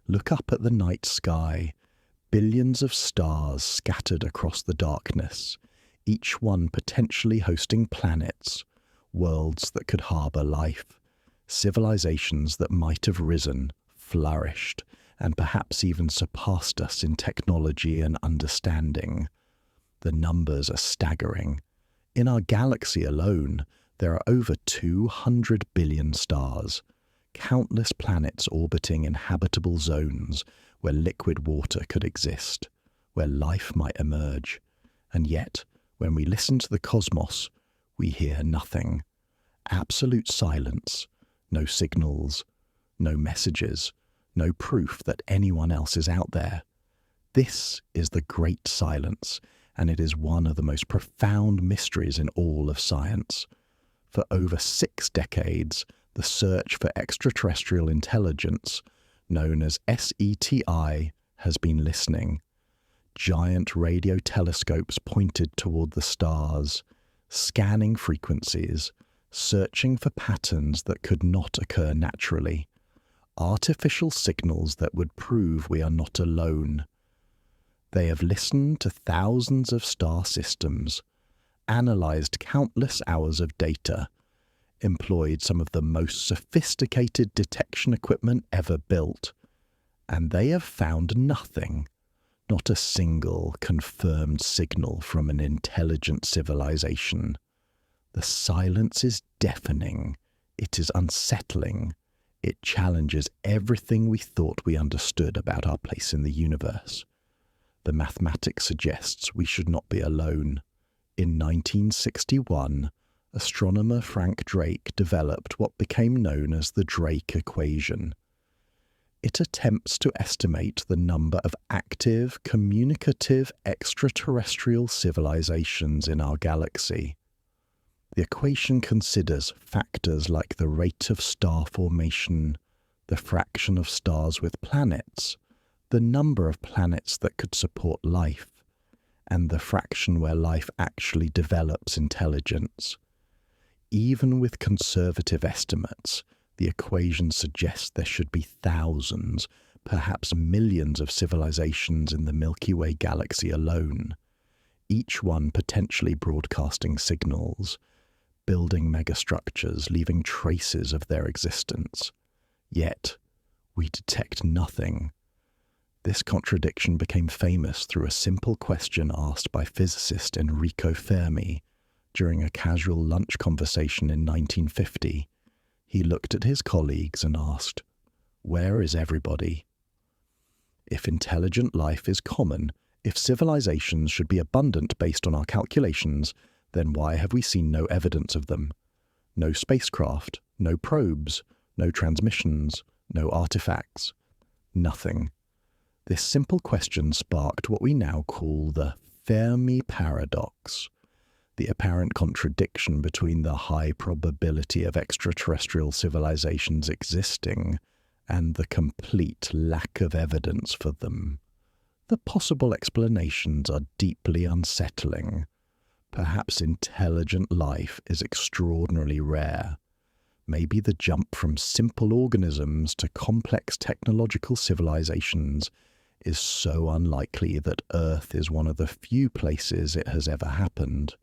Look up at the night sky, billions of stars scattered across the darkness, each one potentially hosting planets, worlds that could harbour life, civilizations that might have risen, flourished, and perhaps even surpassed us in technology and understanding. The numbers are staggering. In our galaxy alone, there are over 200 billion stars, countless planets orbiting in habitable zones where liquid water could exist, where life might emerge. And yet, when we listen to the cosmos, we hear nothing. Absolute silence, no signals, no messages, no proof that anyone else is out there. This is the great silence, and it is one of the most profound mysteries in all of science. For over 6 decades, the search for extraterrestrial intelligence, known as SETI, has been listening. Giant radio telescopes pointed toward the stars, scanning frequencies, searching for patterns that could not occur naturally, artificial signals that would prove we are not alone. They have listened to thousands of star systems, analyzed countless hours of data, employed some of the most sophisticated detection equipment ever built, and they have found nothing, not a single confirmed signal from an intelligent civilization. The silence is deafening, it is unsettling, it challenges everything we thought we understood about our place in the universe. The mathematics suggests we should not be alone. In 1961, astronomer Frank Drake developed what became known as the Drake equation. It attempts to estimate the number of active, communicative extraterrestrial civilizations in our galaxy. The equation considers factors like the rate of star formation, the fraction of stars with planets, the number of planets that could support life, and the fraction where life actually develops intelligence. Even with conservative estimates, the equation suggests there should be thousands, perhaps millions of civilizations in the Milky Way galaxy alone, each one potentially broadcasting signals, building megastructures, leaving traces of their existence. Yet, we detect nothing. This contradiction became famous through a simple question asked by physicist Enrico Fermi during a casual lunch conversation in 1950. He looked at his colleagues and asked, "Where is everybody?" If intelligent life is common, if civilizations should be abundant based on our calculations, then why have we seen no evidence of them? No spacecraft, no probes, no transmissions, no artifacts, nothing. This simple question sparked what we now call the Fermi paradox, the apparent contradiction between the high probability of extraterrestrial civilizations existing and the complete lack of evidence for them. The possible explanations are deeply unsettling. Perhaps intelligent life is extraordinarily rare. Maybe the jump from simple organisms to complex technological civilizations is so unlikely that Earth is one of the few places it has ever happened.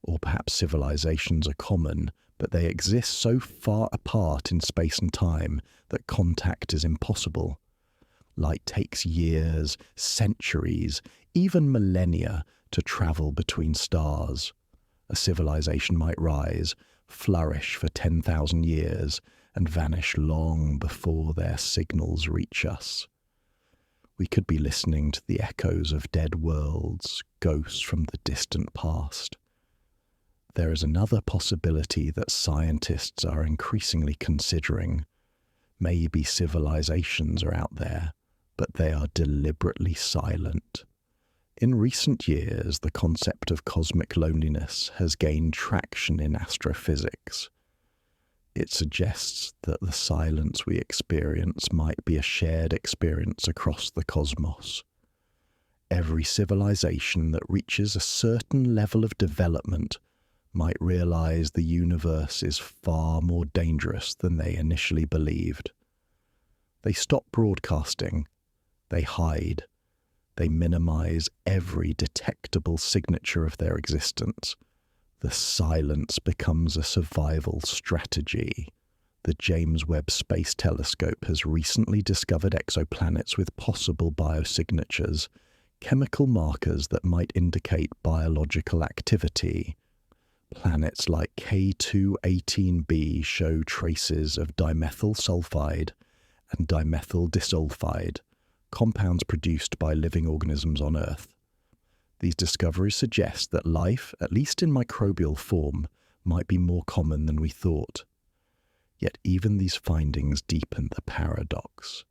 Or perhaps civilizations are common, but they exist so far apart in space and time that contact is impossible. Light takes years, centuries, even millennia to travel between stars. A civilization might rise, flourish for 10,000 years, and vanish long before their signals reach us. We could be listening to the echoes of dead worlds, ghosts from the distant past. There is another possibility that scientists are increasingly considering. Maybe civilizations are out there, but they are deliberately silent. In recent years, the concept of cosmic loneliness has gained traction in astrophysics. It suggests that the silence we experience might be a shared experience across the cosmos. Every civilization that reaches a certain level of development might realize the universe is far more dangerous than they initially believed. They stop broadcasting. They hide. They minimize every detectable signature of their existence. The silence becomes a survival strategy. The James Webb Space Telescope has recently discovered exoplanets with possible biosignatures, chemical markers that might indicate biological activity. Planets like K2-18b show traces of dimethyl sulfide and dimethyl disulfide, compounds produced by living organisms on Earth. These discoveries suggest that life, at least in microbial form, might be more common than we thought. Yet even these findings deepen the paradox.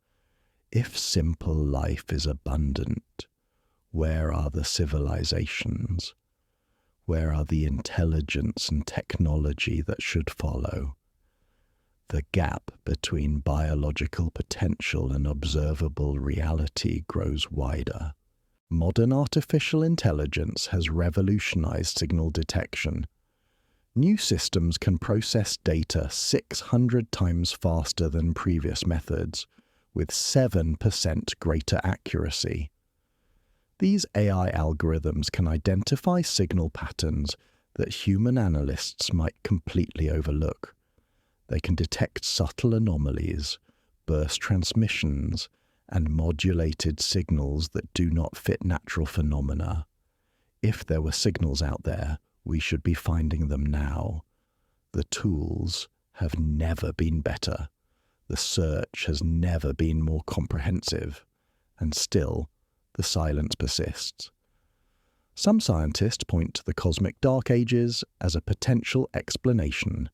If simple life is abundant, where are the civilizations? Where are the intelligence and technology that should follow? The gap between biological potential and observable reality grows wider. Modern artificial intelligence has revolutionized signal detection. New systems can process data 600 times faster than previous methods, with 7% greater accuracy. These AI algorithms can identify signal patterns that human analysts might completely overlook. They can detect subtle anomalies, burst transmissions, and modulated signals that do not fit natural phenomena. If there were signals out there, we should be finding them now. The tools have never been better. The search has never been more comprehensive. And still, the silence persists. Some scientists point to the cosmic dark ages as a potential explanation.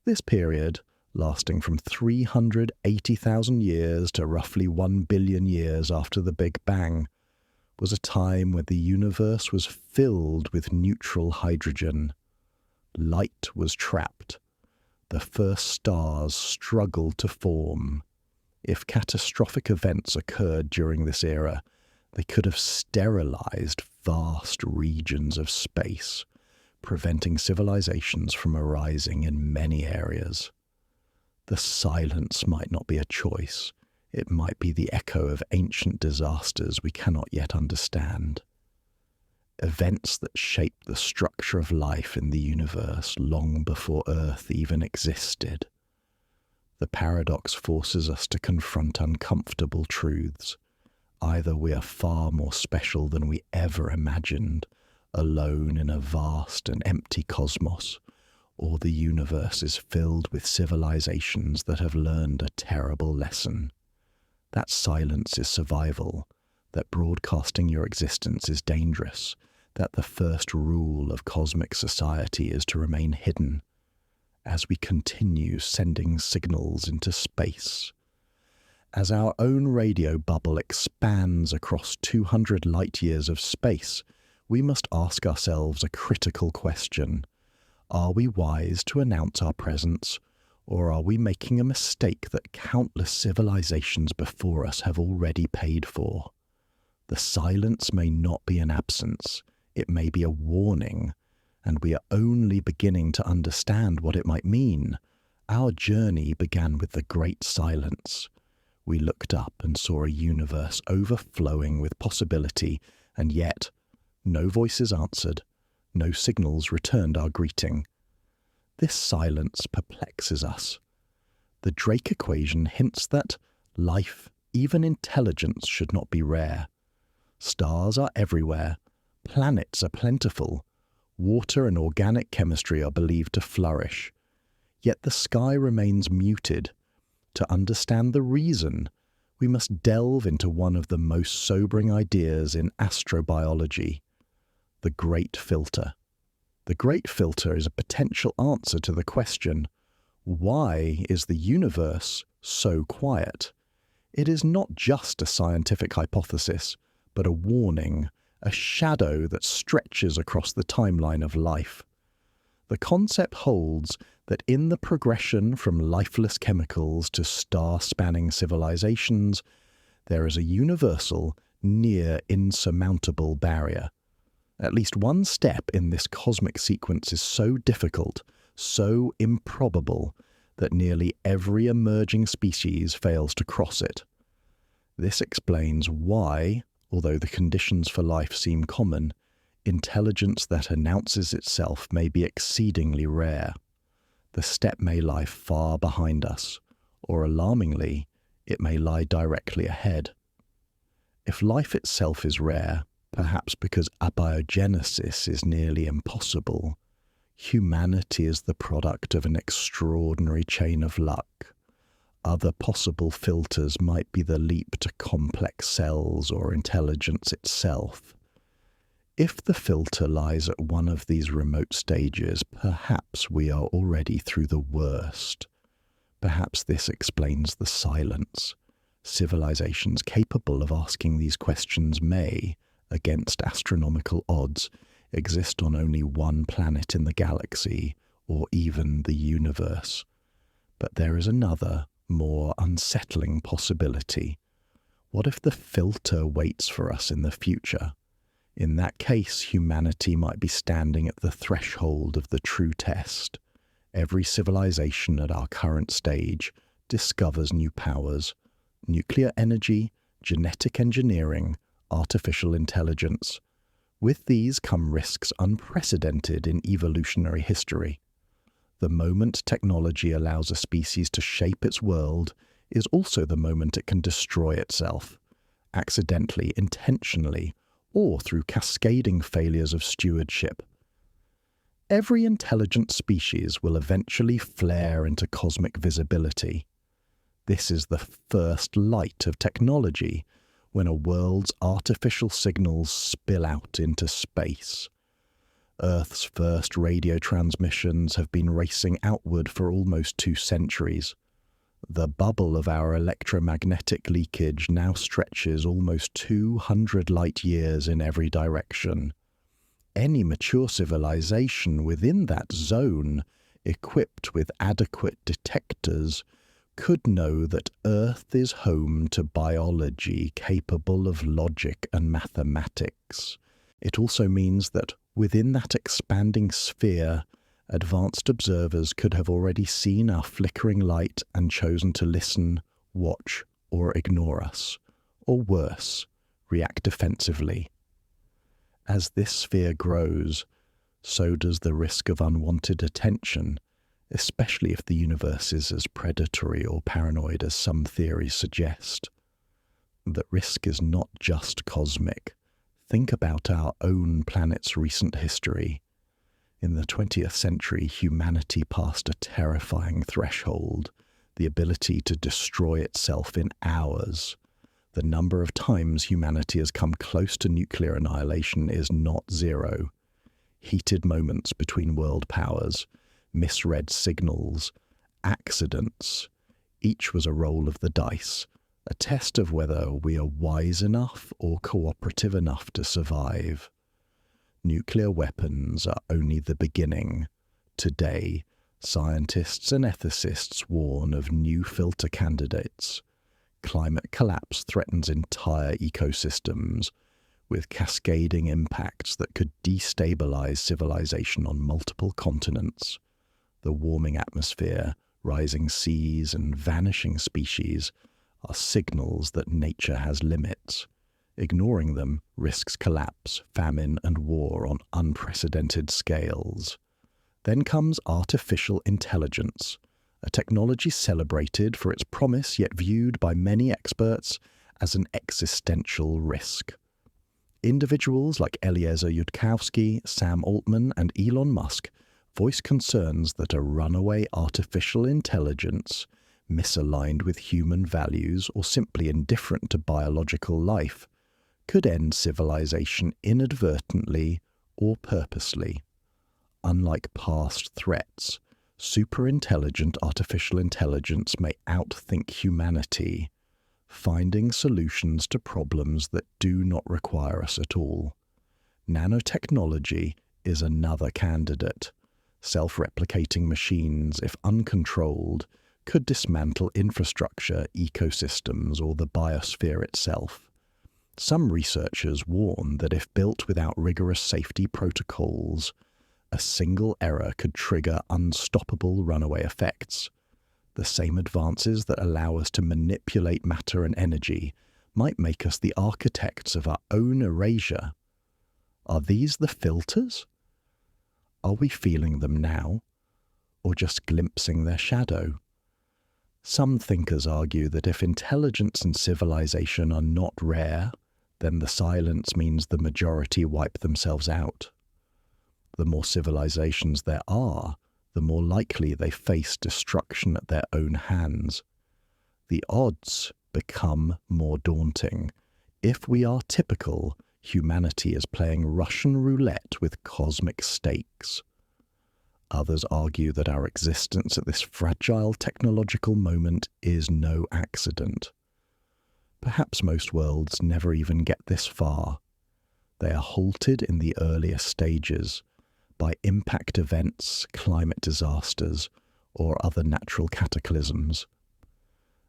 This period, lasting from 380,000 years to roughly 1 billion years after the Big Bang, was a time when the universe was filled with neutral hydrogen. Light was trapped. The first stars struggled to form. If catastrophic events occurred during this era, they could have sterilized vast regions of space, preventing civilizations from arising in many areas. The silence might not be a choice. It might be the echo of ancient disasters we cannot yet understand. Events that shaped the structure of life in the universe long before Earth even existed. The paradox forces us to confront uncomfortable truths. Either we are far more special than we ever imagined, alone in a vast and empty cosmos, or the universe is filled with civilizations that have learned a terrible lesson. That silence is survival, that broadcasting your existence is dangerous, that the first rule of cosmic society is to remain hidden. As we continue sending signals into space, as our own radio bubble expands across 200 light-years of space, we must ask ourselves a critical question. Are we wise to announce our presence, or are we making a mistake that countless civilizations before us have already paid for? The silence may not be an absence, it may be a warning, and we are only beginning to understand what it might mean. Our journey began with the Great Silence. We looked up and saw a universe overflowing with possibility, and yet no voices answered, no signals returned our greeting. This silence perplexes us. The Drake equation hints that life, even intelligence, should not be rare. Stars are everywhere, planets are plentiful, water and organic chemistry are believed to flourish. Yet the sky remains muted. To understand the reason, we must delve into one of the most sobering ideas in astrobiology, the Great Filter. The Great Filter is a potential answer to the question, why is the universe so quiet? It is not just a scientific hypothesis, but a warning, a shadow that stretches across the timeline of life. The concept holds that in the progression from lifeless chemicals to star-spanning civilizations, there is a universal, near insurmountable barrier. At least one step in this cosmic sequence is so difficult, so improbable, that nearly every emerging species fails to cross it. This explains why, although the conditions for life seem common, intelligence that announces itself may be exceedingly rare. The step may lie far behind us, or alarmingly, it may lie directly ahead. If life itself is rare, perhaps because abiogenesis is nearly impossible, humanity is the product of an extraordinary chain of luck. Other possible filters might be the leap to complex cells or intelligence itself. If the filter lies at one of these remote stages, perhaps we are already through the worst. Perhaps this explains the silence. Civilizations capable of asking these questions may, against astronomical odds, exist on only one planet in the galaxy, or even the universe. But there is another, more unsettling possibility. What if the filter waits for us in the future? In that case, humanity might be standing at the threshold of the true test. Every civilization at our current stage discovers new powers: nuclear energy, genetic engineering, artificial intelligence. With these come risks unprecedented in evolutionary history. The moment technology allows a species to shape its world is also the moment it can destroy itself, accidentally, intentionally, or through cascading failures of stewardship. Every intelligent species will eventually flare into cosmic visibility. This is the first light of technology, when a world's artificial signals spill out into space. Earth's first radio transmissions have been racing outward for almost 2 centuries. The bubble of our electromagnetic leakage now stretches almost 200 light years in every direction. Any mature civilization within that zone, equipped with adequate detectors, could know that Earth is home to biology capable of logic and mathematics. It also means that within that expanding sphere, advanced observers could have already seen our flickering light and chosen to listen, watch, or ignore us, or worse, react defensively. As this sphere grows, so does the risk of unwanted attention, especially if the universe is as predatory or paranoid as some theories suggest. That risk is not just cosmic. Think about our own planet's recent history. In the 20th century, humanity passed a terrifying threshold, the ability to destroy itself in hours. The number of times humanity has come close to nuclear annihilation is not zero. Heated moments between world powers, misread signals, accidents, each was a roll of the dice, a test of whether we are wise enough or cooperative enough to survive. Nuclear weapons are only the beginning. Today, scientists and ethicists warn of new filter candidates. Climate collapse threatens entire ecosystems, with cascading impacts that could destabilize civilization on multiple continents. The warming atmosphere, rising seas, and vanishing species are signals that nature has limits. Ignoring them risks collapse, famine, and war on unprecedented scales. Then comes artificial intelligence, a technology celebrated for its promise yet viewed by many experts as an existential risk. Individuals like Eliezer Yudkowsky, Sam Altman, and Elon Musk voice concerns that a runaway artificial intelligence, misaligned with human values or simply indifferent to biological life, could end civilization inadvertently or purposely. Unlike past threats, superintelligent artificial intelligence may outthink humanity, finding solutions to problems that do not require us at all. Nanotechnology is another candidate. Self-replicating machines, if uncontrolled, could dismantle infrastructure, ecosystems, or the biosphere itself. Some researchers warn that if built without rigorous safety protocols, a single error could trigger unstoppable runaway effects. The same advances that allow us to manipulate matter and energy might make us the architects of our own erasure. Are these the filters? Are we feeling them now, or just glimpsing their shadow? Some thinkers argue that if intelligence and civilization are not rare, then the silence means the majority wipe themselves out. The more civilizations there are, the more likely they face destruction at their own hands. The odds become more daunting. If we are typical, humanity is playing Russian roulette with cosmic stakes. Others argue that our existence at this fragile technological moment is no accident. Perhaps most worlds never even get this far. They are halted in the earlier stages by impact events, climate disasters, or other natural cataclysms.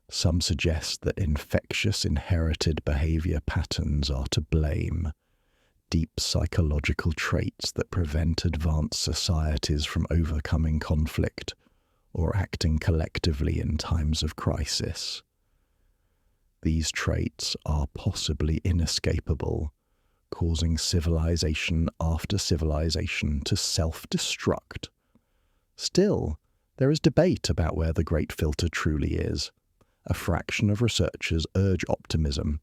Some suggest that infectious inherited behavior patterns are to blame, deep psychological traits that prevent advanced societies from overcoming conflict or acting collectively in times of crisis. These traits are possibly inescapable, causing civilization after civilization to self-destruct. Still, there is debate about where the Great Filter truly is. A fraction of researchers urge optimism.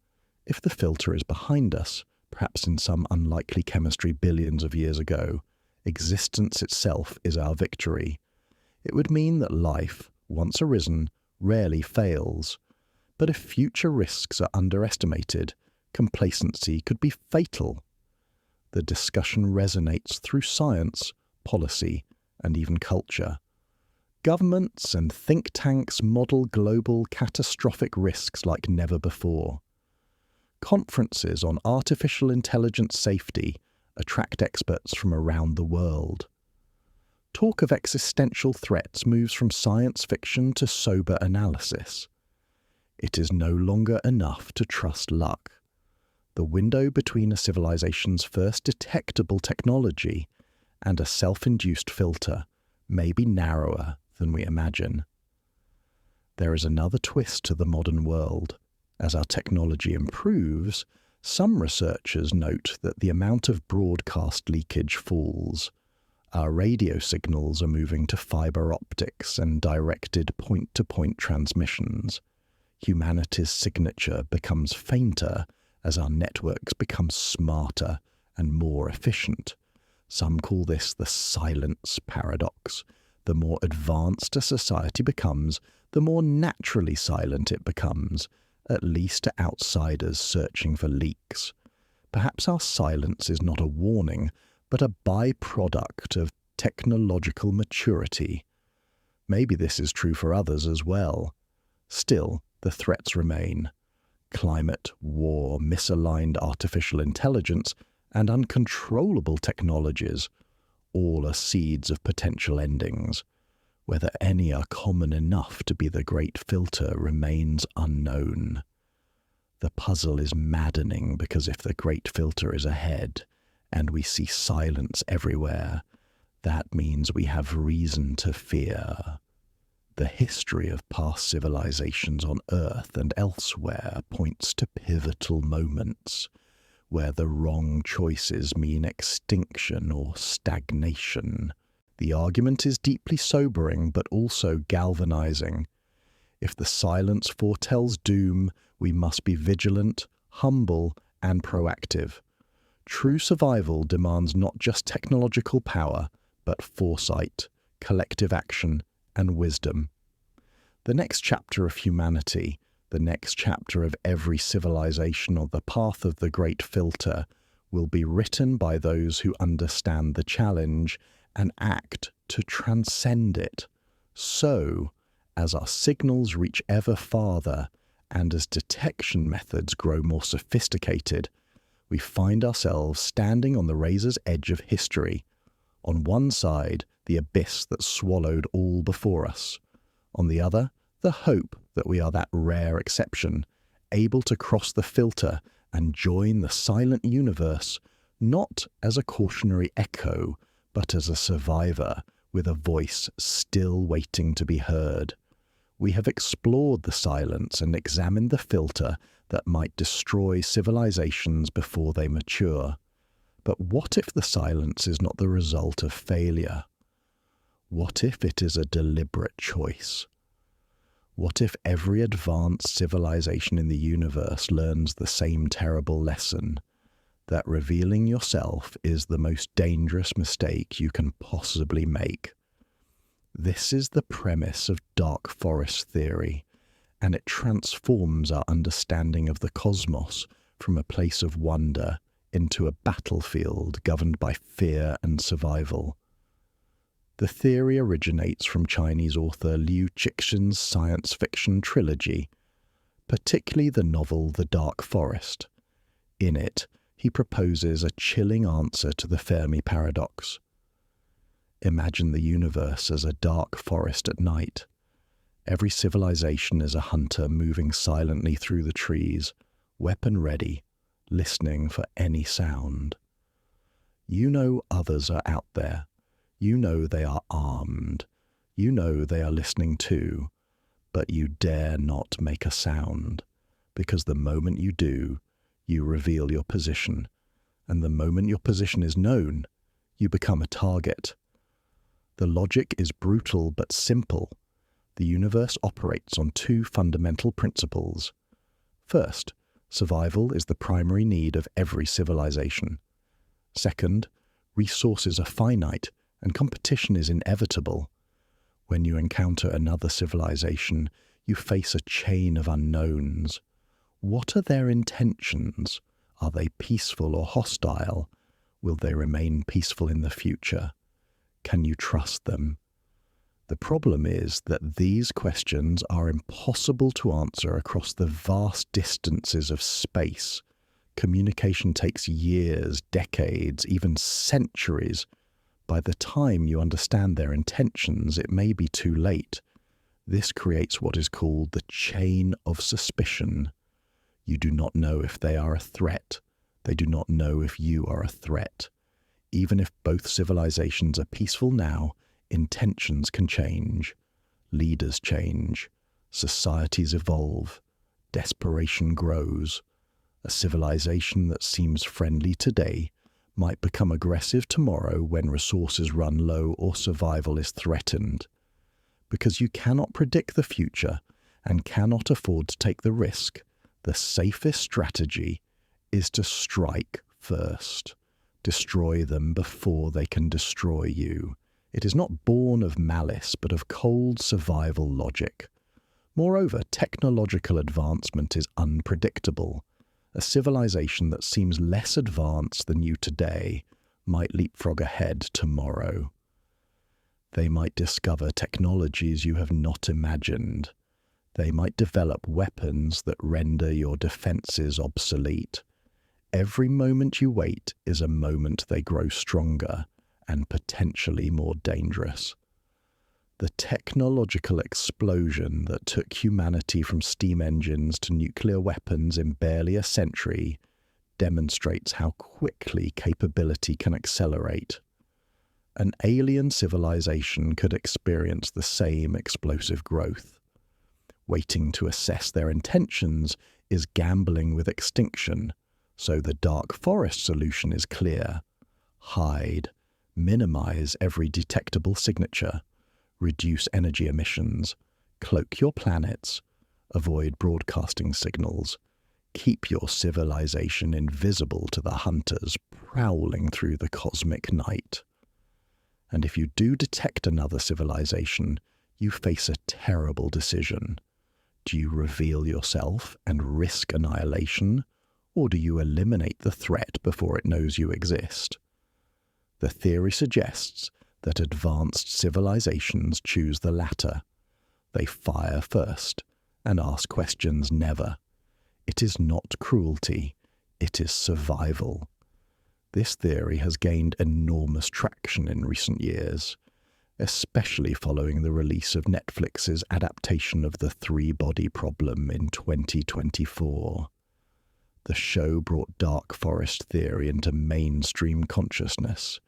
If the filter is behind us, perhaps in some unlikely chemistry billions of years ago, existence itself is our victory. It would mean that life, once arisen, rarely fails. But if future risks are underestimated, complacency could be fatal. The discussion resonates through science, policy, and even culture. Governments and think tanks model global catastrophic risks like never before. Conferences on artificial intelligence safety attract experts from around the world. Talk of existential threats moves from science fiction to sober analysis. It is no longer enough to trust luck. The window between a civilization's first detectable technology and a self-induced filter may be narrower than we imagine. There is another twist to the modern world. As our technology improves, some researchers note that the amount of broadcast leakage falls. Our radio signals are moving to fiber optics and directed point-to-point transmissions. Humanity's signature becomes fainter as our networks become smarter and more efficient. Some call this the silence paradox. The more advanced a society becomes, the more naturally silent it becomes, at least to outsiders searching for leaks. Perhaps our silence is not a warning, but a byproduct of technological maturity. Maybe this is true for others as well. Still, the threats remain. Climate, war, misaligned artificial intelligence, and uncontrollable technologies all are seeds of potential endings. Whether any are common enough to be the Great Filter remains unknown. The puzzle is maddening because if the Great Filter is ahead and we see silence everywhere, that means we have reason to fear. The history of past civilizations on Earth and elsewhere points to pivotal moments where the wrong choices mean extinction or stagnation. The argument is deeply sobering but also galvanizing. If the silence foretells doom, we must be vigilant, humble, and proactive. True survival demands not just technological power, but foresight, collective action, and wisdom. The next chapter of humanity, the next chapter of every civilization on the path of the Great Filter, will be written by those who understand the challenge and act to transcend it. So, as our signals reach ever farther and as detection methods grow more sophisticated, we find ourselves standing on the razor's edge of history. On one side, the abyss that swallowed all before us. On the other, the hope that we are that rare exception, able to cross the filter and join the silent universe, not as a cautionary echo, but as a survivor with a voice still waiting to be heard. We have explored the silence and examined the filter that might destroy civilizations before they mature. But what if the silence is not the result of failure? What if it is a deliberate choice? What if every advanced civilization in the universe learns the same terrible lesson, that revealing yourself is the most dangerous mistake you can possibly make? This is the premise of dark forest theory, and it transforms our understanding of the cosmos from a place of wonder into a battlefield governed by fear and survival. The theory originates from Chinese author Liu Cixin's science fiction trilogy, particularly the novel The Dark Forest. In it, he proposes a chilling answer to the Fermi paradox. Imagine the universe as a dark forest at night. Every civilization is a hunter moving silently through the trees, weapon ready, listening for any sound. You know others are out there. You know they are armed. You know they are listening too, but you dare not make a sound, because the moment you do, you reveal your position, and the moment your position is known, you become a target. The logic is brutal but simple. The universe operates on two fundamental principles. First, survival is the primary need of every civilization. Second, resources are finite and competition is inevitable. When you encounter another civilization, you face a chain of unknowns. What are their intentions? Are they peaceful or hostile? Will they remain peaceful in the future? Can you trust them? The problem is that these questions are impossible to answer across the vast distances of space. Communication takes years, decades, even centuries. By the time you understand their intentions, it may be too late. This creates what is called the chain of suspicion. You do not know if they are a threat. They do not know if you are a threat. Even if both civilizations are peaceful now, intentions can change. Leaders change. Societies evolve. Desperation grows. A civilization that seems friendly today might become aggressive tomorrow when resources run low or survival is threatened. Because you cannot predict the future and cannot afford to take the risk, the safest strategy is to strike first. Destroy them before they can destroy you. It is not born of malice, but of cold survival logic. Moreover, technological advancement is unpredictable. A civilization that seems less advanced than you today might leapfrog ahead tomorrow. They might discover technologies you have not imagined. They might develop weapons that render your defenses obsolete. Every moment you wait is a moment they grow stronger and potentially more dangerous. The technological explosion that took humanity from steam engines to nuclear weapons in barely a century demonstrates how quickly capability can accelerate. An alien civilization could experience the same explosive growth. Waiting to assess their intentions is gambling with extinction, so the dark forest solution is clear. Hide, minimize every detectable signature. Reduce energy emissions, cloak your planets, avoid broadcasting signals, keep your civilization invisible to the hunters prowling through the cosmic night. And if you do detect another civilization, you face a terrible decision. Do you reveal yourself and risk annihilation, or do you eliminate the threat before it knows you exist? The theory suggests that advanced civilizations choose the latter. They fire first and ask questions never. It is not cruelty, it is survival. This theory has gained enormous traction in recent years, especially following the release of Netflix's adaptation of The Three-Body Problem in 2024. The show brought dark forest theory into mainstream consciousness,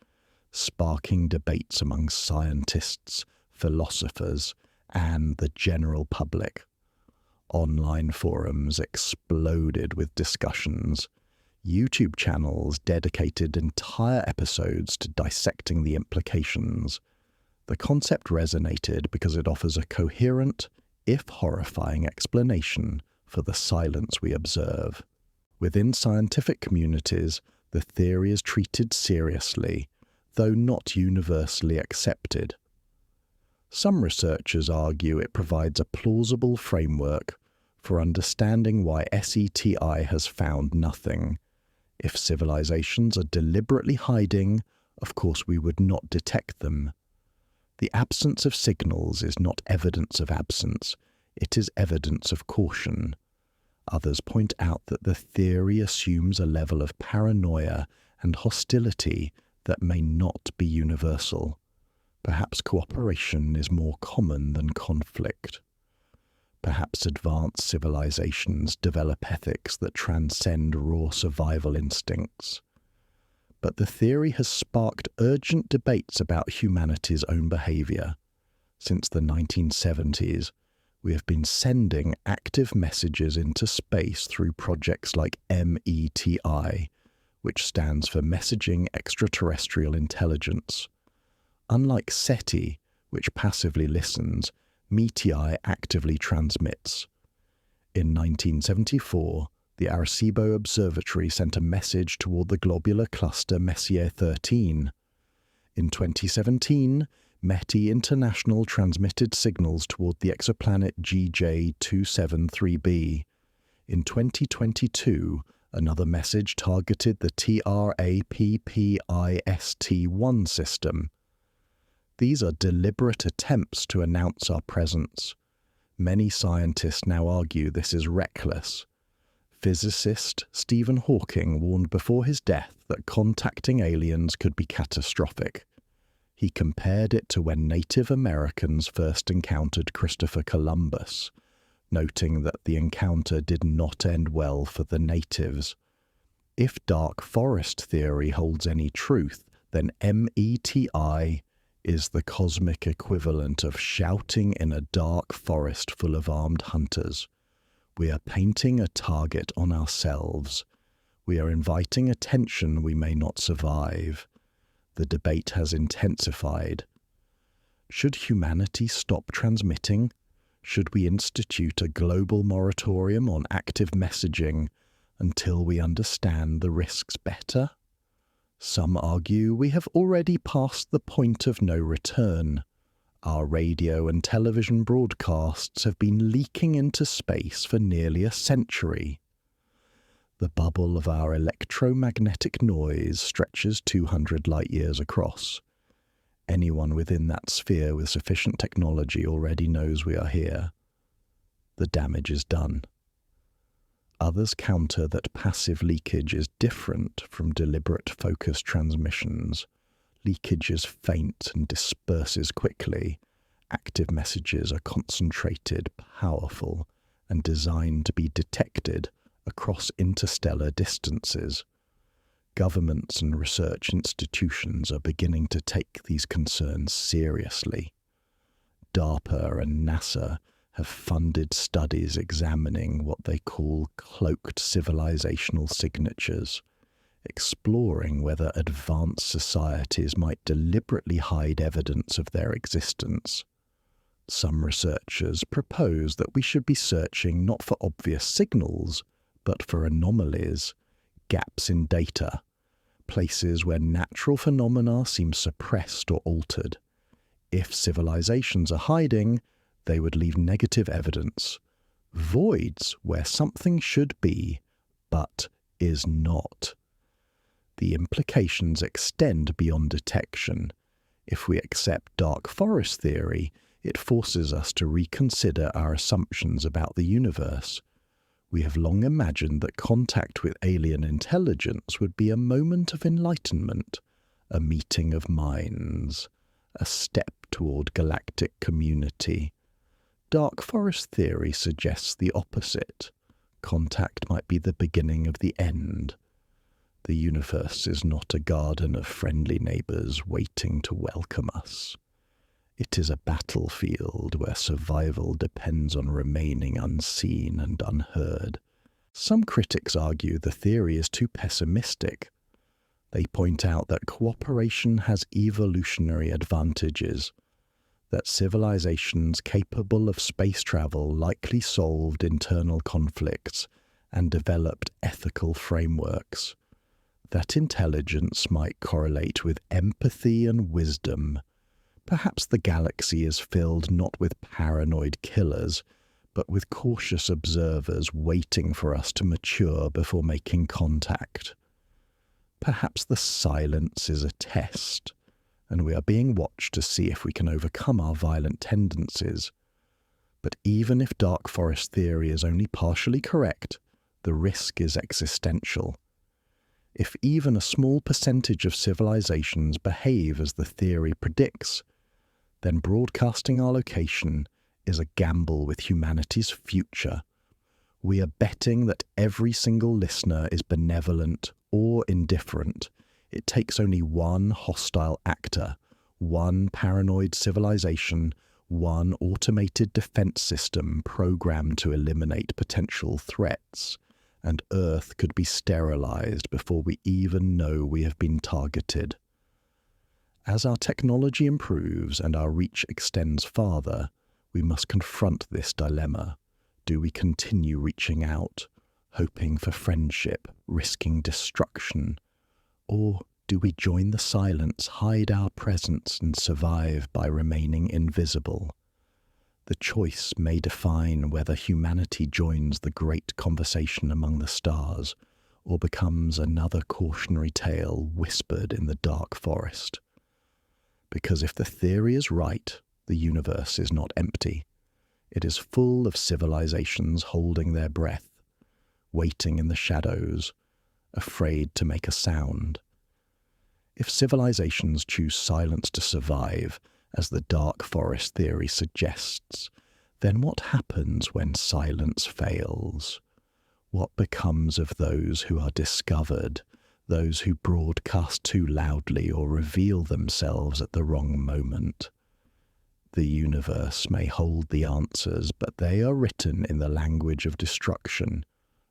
sparking debates among scientists, philosophers, and the general public. Online forums exploded with discussions. YouTube channels dedicated entire episodes to dissecting the implications. The concept resonated because it offers a coherent, if horrifying, explanation for the silence we observe. Within scientific communities, the theory is treated seriously, though not universally accepted. Some researchers argue it provides a plausible framework for understanding why SETI has found nothing. If civilizations are deliberately hiding, of course we would not detect them. The absence of signals is not evidence of absence, it is evidence of caution. Others point out that the theory assumes a level of paranoia and hostility that may not be universal. Perhaps cooperation is more common than conflict. Perhaps advanced civilizations develop ethics that transcend raw survival instincts. But the theory has sparked urgent debates about humanity's own behavior. Since the 1970s, we have been sending active messages into space through projects like METI, which stands for Messaging Extraterrestrial Intelligence. Unlike SETI, which passively listens, METI actively transmits. In 1974, the Arecibo Observatory sent a message toward the globular cluster Messier 13. In 2017, METI International transmitted signals toward the exoplanet GJ273b. In 2022, another message targeted the TRAPPIST-1 system. These are deliberate attempts to announce our presence. Many scientists now argue this is reckless. Physicist Stephen Hawking warned before his death that contacting aliens could be catastrophic. He compared it to when Native Americans first encountered Christopher Columbus, noting that the encounter did not end well for the natives. If dark forest theory holds any truth, then METI is the cosmic equivalent of shouting in a dark forest full of armed hunters. We are painting a target on ourselves. We are inviting attention we may not survive. The debate has intensified. Should humanity stop transmitting? Should we institute a global moratorium on active messaging until we understand the risks better? Some argue we have already passed the point of no return. Our radio and television broadcasts have been leaking into space for nearly a century. The bubble of our electromagnetic noise stretches 200 light-years across. Anyone within that sphere with sufficient technology already knows we are here. The damage is done. Others counter that passive leakage is different from deliberate focused transmissions. Leakage is faint and disperses quickly. Active messages are concentrated, powerful, and designed to be detected across interstellar distances. Governments and research institutions are beginning to take these concerns seriously. DARPA and NASA have funded studies examining what they call cloaked civilizational signatures, exploring whether advanced societies might deliberately hide evidence of their existence. Some researchers propose that we should be searching not for obvious signals, but for anomalies, gaps in data, places where natural phenomena seem suppressed or altered. If civilizations are hiding, they would leave negative evidence, voids where something should be, but is not. The implications extend beyond detection. If we accept dark forest theory, it forces us to reconsider our assumptions about the universe. We have long imagined that contact with alien intelligence would be a moment of enlightenment, a meeting of minds, a step toward galactic community. Dark forest theory suggests the opposite. Contact might be the beginning of the end. The universe is not a garden of friendly neighbors waiting to welcome us. It is a battlefield where survival depends on remaining unseen and unheard. Some critics argue the theory is too pessimistic. They point out that cooperation has evolutionary advantages, that civilizations capable of space travel likely solved internal conflicts and developed ethical frameworks, that intelligence might correlate with empathy and wisdom. Perhaps the galaxy is filled not with paranoid killers, but with cautious observers waiting for us to mature before making contact. Perhaps the silence is a test, and we are being watched to see if we can overcome our violent tendencies. But even if dark forest theory is only partially correct, the risk is existential. If even a small percentage of civilizations behave as the theory predicts, then broadcasting our location is a gamble with humanity's future. We are betting that every single listener is benevolent or indifferent. It takes only one hostile actor, one paranoid civilization, one automated defense system programmed to eliminate potential threats, and Earth could be sterilized before we even know we have been targeted. As our technology improves and our reach extends farther, we must confront this dilemma. Do we continue reaching out, hoping for friendship, risking destruction? Or do we join the silence, hide our presence, and survive by remaining invisible? The choice may define whether humanity joins the great conversation among the stars or becomes another cautionary tale whispered in the dark forest. Because if the theory is right, the universe is not empty. It is full of civilizations holding their breath, waiting in the shadows, afraid to make a sound. If civilizations choose silence to survive, as the dark forest theory suggests, then what happens when silence fails? What becomes of those who are discovered, those who broadcast too loudly or reveal themselves at the wrong moment? The universe may hold the answers, but they are written in the language of destruction.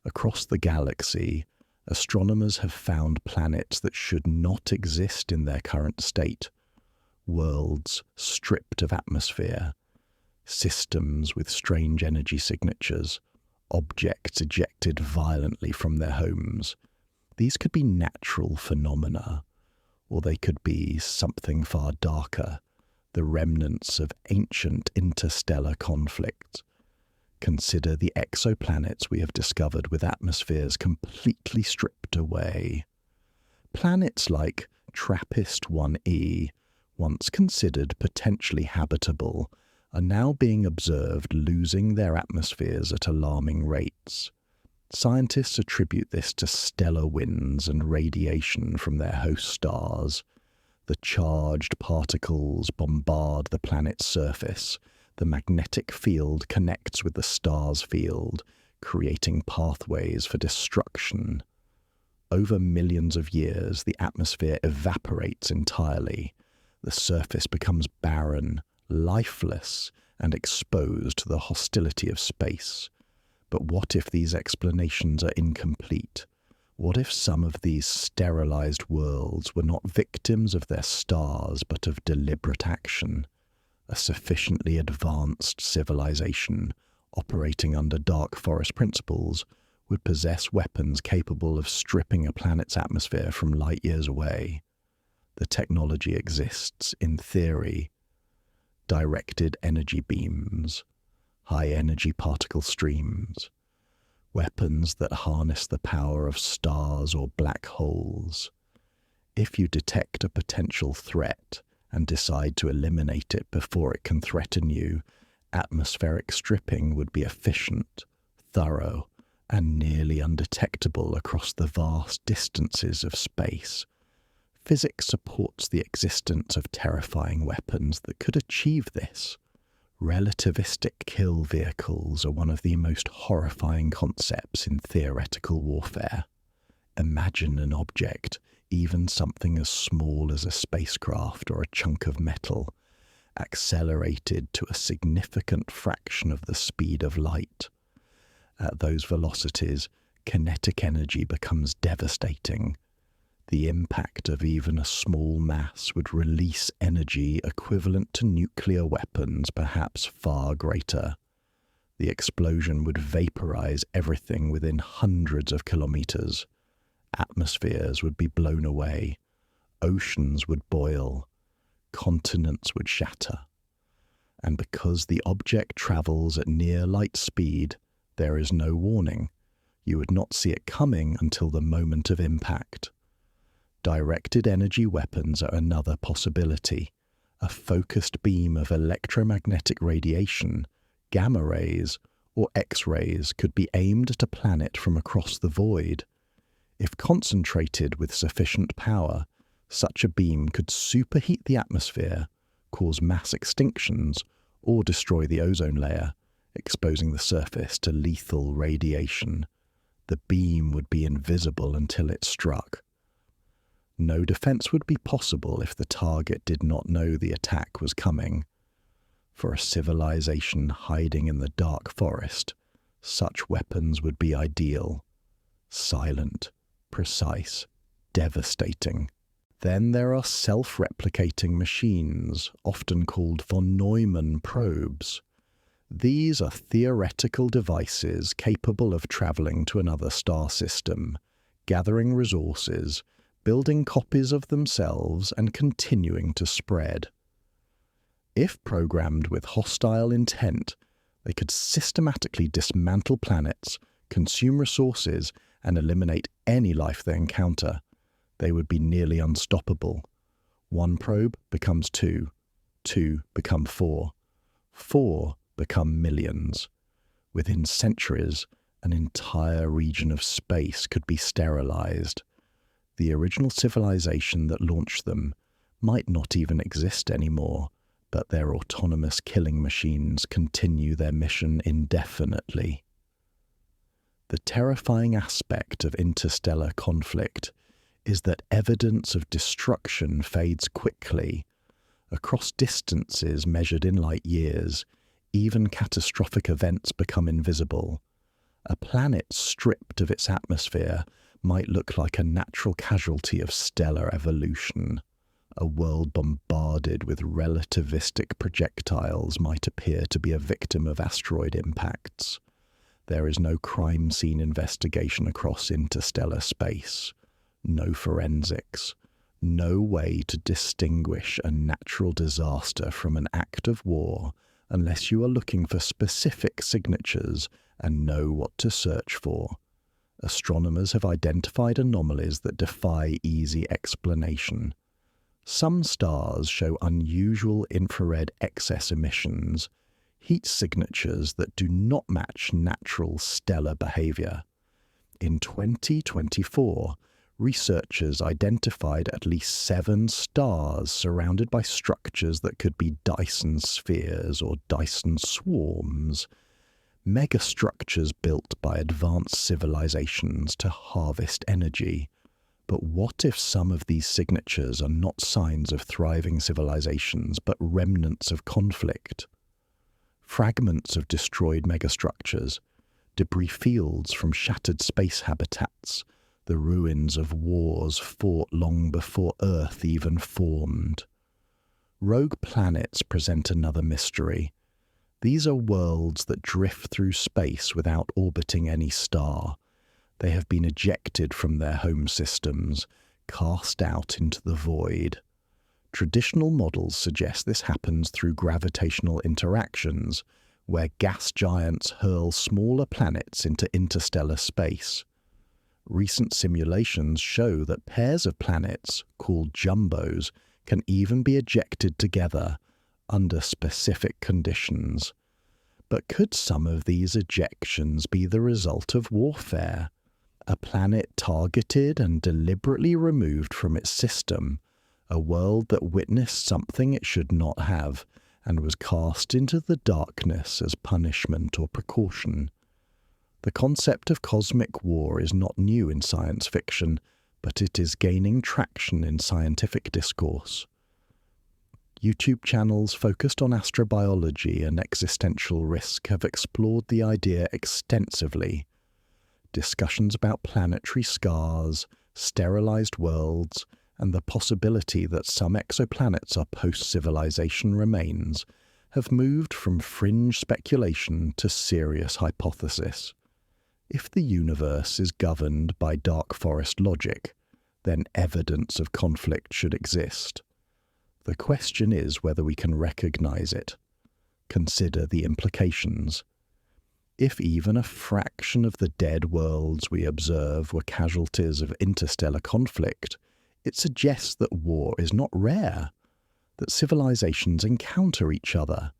Across the galaxy, astronomers have found planets that should not exist in their current state. Worlds stripped of atmosphere, systems with strange energy signatures, objects ejected violently from their homes. These could be natural phenomena, or they could be something far darker, the remnants of ancient interstellar conflict. Consider the exoplanets we have discovered with atmospheres completely stripped away. Planets like TRAPPIST-1e, once considered potentially habitable, are now being observed losing their atmospheres at alarming rates. Scientists attribute this to stellar winds and radiation from their host stars. The charged particles bombard the planet's surface. The magnetic field connects with the star's field, creating pathways for destruction. Over millions of years, the atmosphere evaporates entirely. The surface becomes barren, lifeless, and exposed to the hostility of space. But what if these explanations are incomplete? What if some of these sterilized worlds were not victims of their stars but of deliberate action? A sufficiently advanced civilization, operating under dark forest principles, would possess weapons capable of stripping a planet's atmosphere from light years away. The technology exists, in theory. Directed energy beams, high-energy particle streams, weapons that harness the power of stars or black holes. If you detect a potential threat and decide to eliminate it before it can threaten you, atmospheric stripping would be efficient, thorough, and nearly undetectable across the vast distances of space. Physics supports the existence of terrifying weapons that could achieve this. Relativistic kill vehicles are one of the most horrifying concepts in theoretical warfare. Imagine an object, even something as small as a spacecraft or a chunk of metal, accelerated to a significant fraction of the speed of light. At those velocities, kinetic energy becomes devastating. The impact of even a small mass would release energy equivalent to nuclear weapons, perhaps far greater. The explosion would vaporize everything within hundreds of kilometers. Atmospheres would be blown away. Oceans would boil. Continents would shatter. And because the object travels at near light speed, there is no warning. You would not see it coming until the moment of impact. Directed energy weapons are another possibility. A focused beam of electromagnetic radiation, gamma rays, or X-rays could be aimed at a planet from across the void. If concentrated with sufficient power, such a beam could superheat the atmosphere, cause mass extinctions, or destroy the ozone layer, exposing the surface to lethal radiation. The beam would be invisible until it struck. No defense would be possible if the target did not know the attack was coming. For a civilization hiding in the dark forest, such weapons would be ideal. Silent, precise, devastating. Then there are self-replicating machines, often called von Neumann probes. These are theoretical devices capable of traveling to another star system, gathering resources, building copies of themselves, and continuing to spread. If programmed with hostile intent, they could systematically dismantle planets, consume resources, and eliminate any life they encounter. They would be nearly unstoppable. One probe becomes two become four become millions. Within centuries, an entire region of space could be sterilized. The original civilization that launched them might not even exist anymore, but their autonomous killing machines continue their mission indefinitely. The terrifying aspect of interstellar conflict is that evidence of destruction fades quickly. Across distances measured in light years, even catastrophic events become invisible. A planet stripped of its atmosphere might look like a natural casualty of stellar evolution. A world bombarded with relativistic projectiles might appear to be a victim of asteroid impacts. There is no crime scene investigation across interstellar space, no forensics, no way to distinguish a natural disaster from an act of war unless you are looking for specific signatures and know what to search for. Astronomers have identified anomalies that defy easy explanation. Some stars show unusual infrared excess emissions, heat signatures that do not match natural stellar behavior. In 2024, researchers identified at least 7 stars surrounded by structures that could be Dyson spheres or Dyson swarms, megastructures built by advanced civilizations to harvest energy. But what if some of these signatures are not signs of thriving civilizations, but remnants of conflict? Fragments of destroyed megastructures, debris fields from shattered space habitats, the ruins of wars fought long before Earth even formed. Rogue planets present another mystery. These are worlds that drift through space without orbiting any star. They have been ejected from their home systems, cast out into the void. Traditional models suggest this happens through gravitational interactions, where gas giants hurl smaller planets into interstellar space. Recent simulations show that pairs of planets, called jumbos, can even be ejected together under specific conditions. But could some of these ejections be the result of warfare? A planet targeted and deliberately removed from its system, a world that witnessed something it should not have and was cast into the darkness as punishment or precaution. The concept of cosmic war is not new in science fiction, but it is gaining traction in scientific discourse. YouTube channels focused on astrobiology and existential risk have explored the idea extensively. Discussions about planetary scars, sterilized worlds, and the possibility that some exoplanets are post-civilization remains have moved from fringe speculation to serious hypothesis. If the universe is governed by dark forest logic, then evidence of conflict should exist. The question is whether we can recognize it. Consider the implications. If even a fraction of the dead worlds we observe were casualties of interstellar conflict, it suggests that war is not rare, that civilizations encounter each other,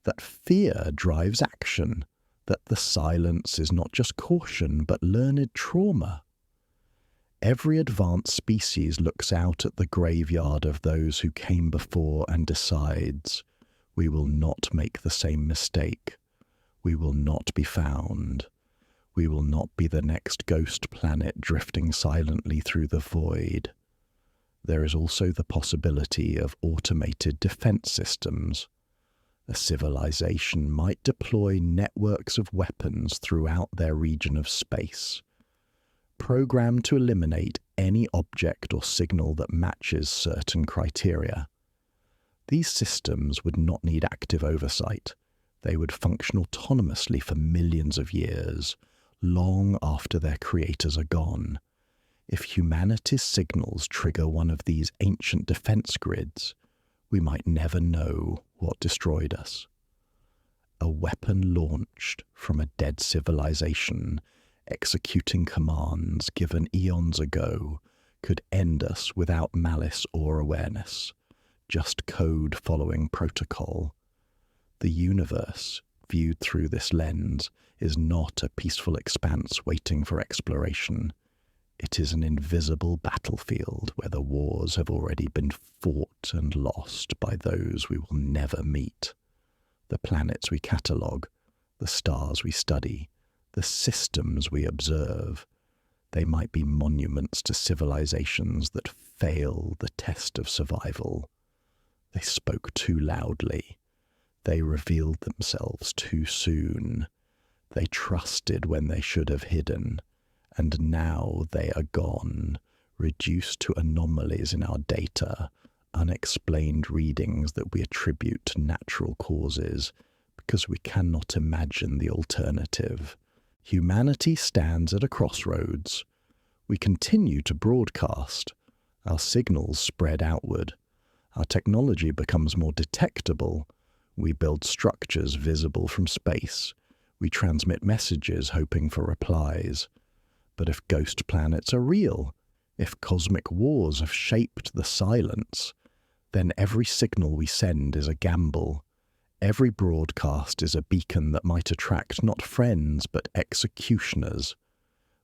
that fear drives action, that the silence is not just caution but learned trauma. Every advanced species looks out at the graveyard of those who came before and decides, we will not make the same mistake. We will not be found. We will not be the next ghost planet drifting silently through the void. There is also the possibility of automated defense systems. A civilization might deploy networks of weapons throughout their region of space, programmed to eliminate any object or signal that matches certain criteria. These systems would not need active oversight. They would function autonomously for millions of years, long after their creators are gone. If humanity's signals trigger one of these ancient defense grids, we might never know what destroyed us. A weapon launched from a dead civilization, executing commands given eons ago, could end us without malice or awareness, just code following protocol. The universe, viewed through this lens, is not a peaceful expanse waiting for exploration. It is an invisible battlefield where the wars have already been fought and lost by those we will never meet. The planets we catalogue, the stars we study, the systems we observe, they might be monuments to civilizations that fail the test of survival. They spoke too loudly. They revealed themselves too soon. They trusted when they should have hidden. And now they are gone, reduced to anomalies in our data, unexplained readings that we attribute to natural causes, because we cannot imagine the alternative. Humanity stands at a crossroads. We continue to broadcast. Our signals spread outward. Our technology becomes more detectable. We build structures visible from space. We transmit messages hoping for replies. But if ghost planets are real, if cosmic wars have shaped the silence, then every signal we send is a gamble. Every broadcast is a beacon that might attract not friends but executioners.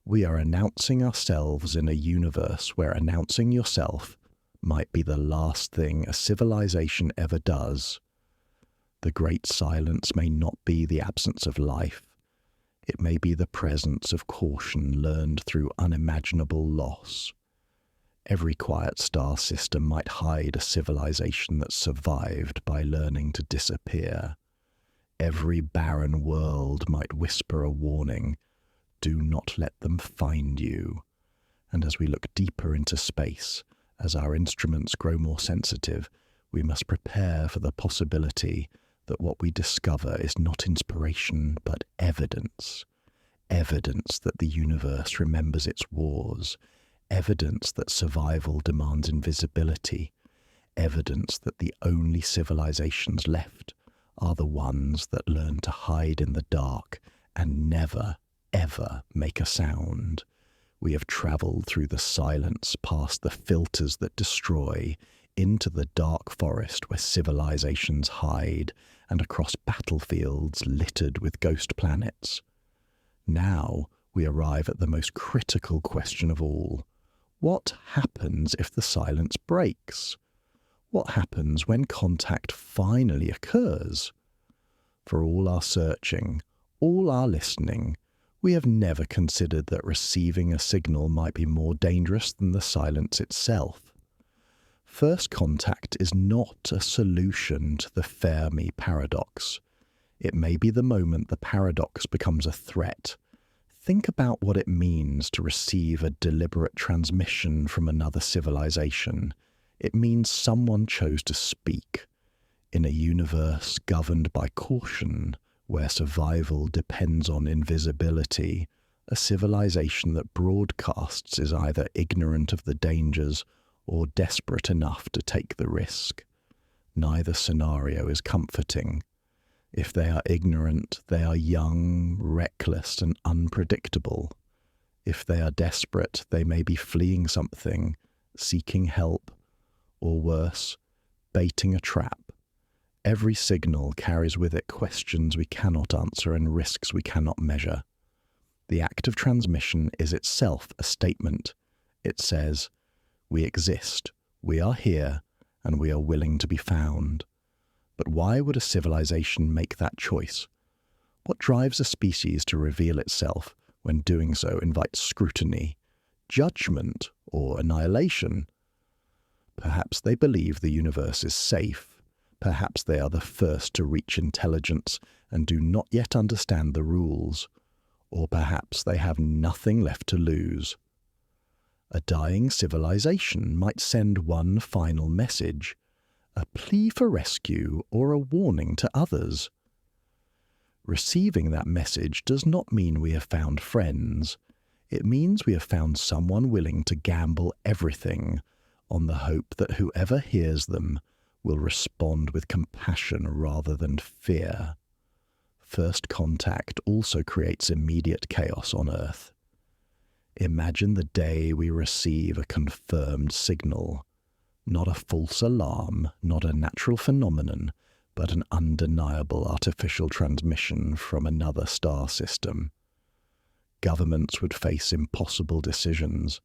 We are announcing ourselves in a universe where announcing yourself might be the last thing a civilization ever does. The great silence may not be the absence of life. It may be the presence of caution learned through unimaginable loss. Every quiet star system might hide a civilization that survived by learning to disappear. Every barren world might whisper a warning, do not let them find you. And as we look deeper into space, as our instruments grow more sensitive, we must prepare for the possibility that what we discover is not inspiration, but evidence. Evidence that the universe remembers its wars. Evidence that survival demands invisibility. Evidence that the only civilizations left are the ones that learn to hide in the dark and never, ever make a sound. We have traveled through the silence, past the filters that destroy, into the dark forest where civilizations hide, and across battlefields littered with ghost planets. Now we arrive at the most critical question of all. What happens if the silence breaks? What happens when contact finally occurs? For all our searching, all our listening, we have never considered that receiving a signal might be more dangerous than the silence itself. First contact is not a solution to the Fermi paradox. It may be the moment the paradox becomes a threat. Think about what it means to receive a deliberate transmission from another civilization. It means someone chose to speak. In a universe governed by caution, where survival depends on invisibility, a civilization that broadcasts is either ignorant of the dangers or desperate enough to take the risk. Neither scenario is comforting. If they are ignorant, they are young, reckless, and unpredictable. If they are desperate, they may be fleeing something, seeking help, or worse, baiting a trap. Every signal carries with it questions we cannot answer and risks we cannot measure. The act of transmission is itself a statement. It says, "We exist, we are here, and we are willing to be found." But why would a civilization make that choice? What drives a species to reveal itself when doing so invites scrutiny, judgment, or annihilation? Perhaps they believe the universe is safe. Perhaps they are the first to reach intelligence and do not yet understand the rules. Or perhaps they have nothing left to lose. A dying civilization might send one final message, a plea for rescue or a warning to others. Receiving that message does not mean we have found friends. It means we have found someone willing to gamble everything on the hope that whoever hears them will respond with compassion rather than fear. First contact also creates immediate chaos on Earth. Imagine the day we receive a confirmed signal. Not a false alarm, not a natural phenomenon, but an undeniable artificial transmission from another star system. Governments would face impossible decisions.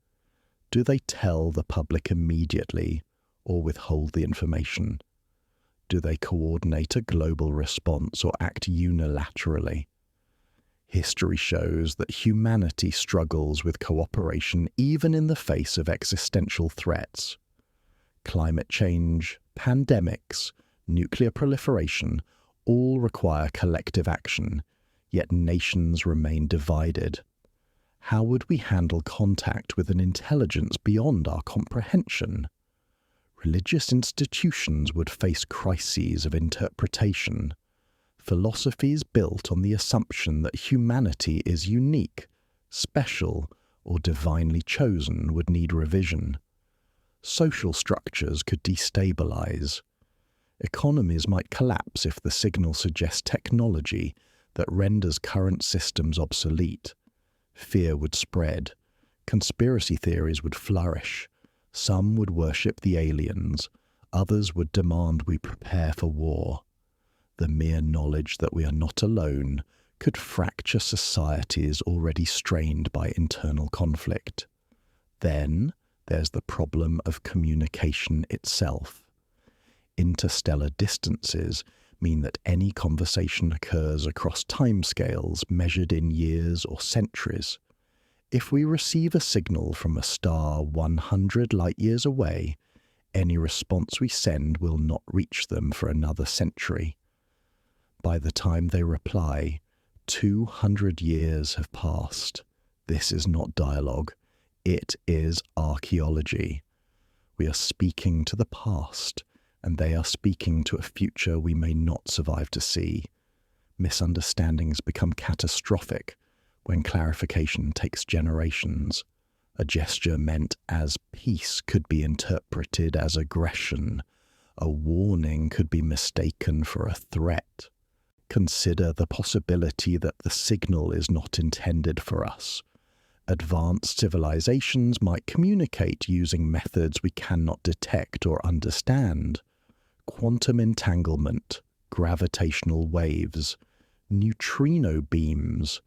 Do they tell the public immediately or withhold the information? Do they coordinate a global response or act unilaterally? History shows that humanity struggles with cooperation even in the face of existential threats. Climate change, pandemics, nuclear proliferation all require collective action, yet nations remain divided. How would we handle contact with an intelligence beyond our comprehension? Religious institutions would face crises of interpretation. Philosophies built on the assumption that humanity is unique, special, or divinely chosen would need revision. Social structures could destabilize. Economies might collapse if the signal suggests technology that renders current systems obsolete. Fear would spread. Conspiracy theories would flourish. Some would worship the aliens. Others would demand we prepare for war. The mere knowledge that we are not alone could fracture societies already strained by internal conflict. Then there's the problem of communication itself. Interstellar distances mean that any conversation occurs across timescales measured in years or centuries. If we receive a signal from a star 100 light-years away, any response we send will not reach them for another century. By the time they reply, 200 years have passed. This is not dialogue. It is archaeology. We are speaking to the past, and they are speaking to a future we may not survive to see. Misunderstandings become catastrophic when clarification takes generations. A gesture meant as peace could be interpreted as aggression. A warning could be mistaken for a threat. Consider the possibility that the signal is not intended for us. Advanced civilizations might communicate using methods we cannot detect or understand. Quantum entanglement, gravitational waves, neutrino beams.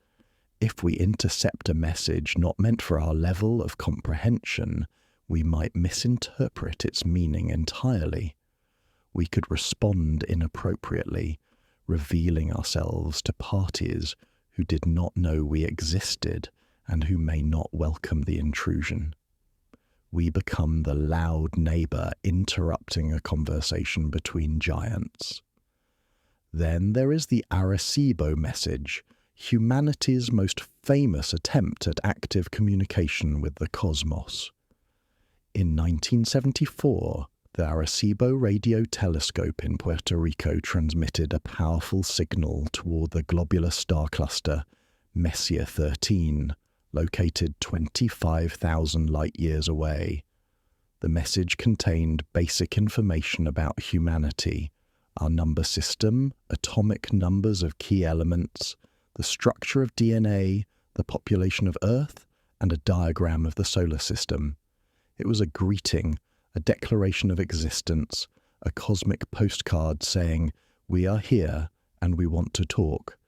If we intercept a message not meant for our level of comprehension, we might misinterpret its meaning entirely. We could respond inappropriately, revealing ourselves to parties who did not know we existed and who may not welcome the intrusion. we become the loud neighbor interrupting a conversation between giants. Then there is the Arecibo Message, humanity's most famous attempt at active communication with the cosmos. In 1974, the Arecibo radio telescope in Puerto Rico transmitted a powerful signal toward the globular star cluster Messier 13, located 25,000 light-years away. The message contained basic information about humanity, our number system, atomic numbers of key elements, the structure of DNA, the population of Earth, and a diagram of the solar system. It was a greeting, a declaration of existence, a cosmic postcard saying, "We are here and we want to talk."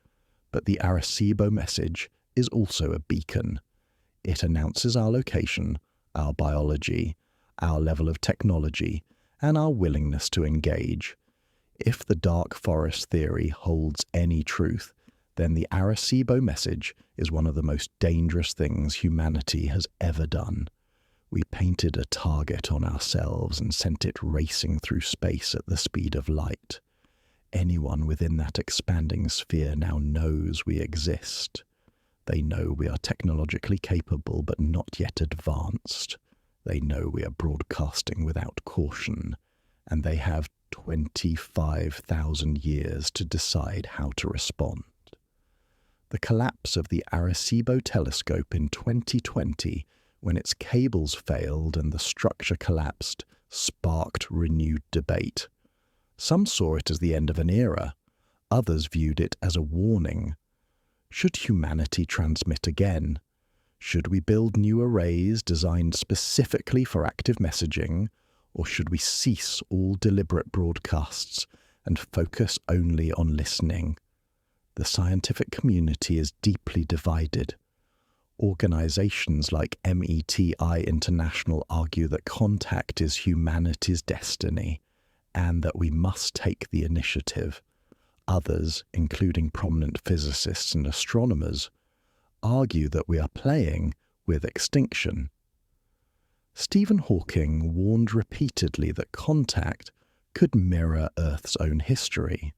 But the Arecibo Message is also a beacon. It announces our location, our biology, our level of technology, and our willingness to engage. If the dark forest theory holds any truth, then the Arecibo Message is one of the most dangerous things humanity has ever done. We painted a target on ourselves and sent it racing through space at the speed of light. Anyone within that expanding sphere now knows we exist. They know we are technologically capable but not yet advanced. They know we are broadcasting without caution, and they have 25,000 years to decide how to respond. The collapse of the Arecibo telescope in 2020, when its cables failed and the structure collapsed, sparked renewed debate. Some saw it as the end of an era. Others viewed it as a warning. Should humanity transmit again? Should we build new arrays designed specifically for active messaging, or should we cease all deliberate broadcasts and focus only on listening? The scientific community is deeply divided. Organizations like METI International argue that contact is humanity's destiny and that we must take the initiative. Others, including prominent physicists and astronomers, argue that we are playing with extinction. Stephen Hawking warned repeatedly that contact could mirror Earth's own history.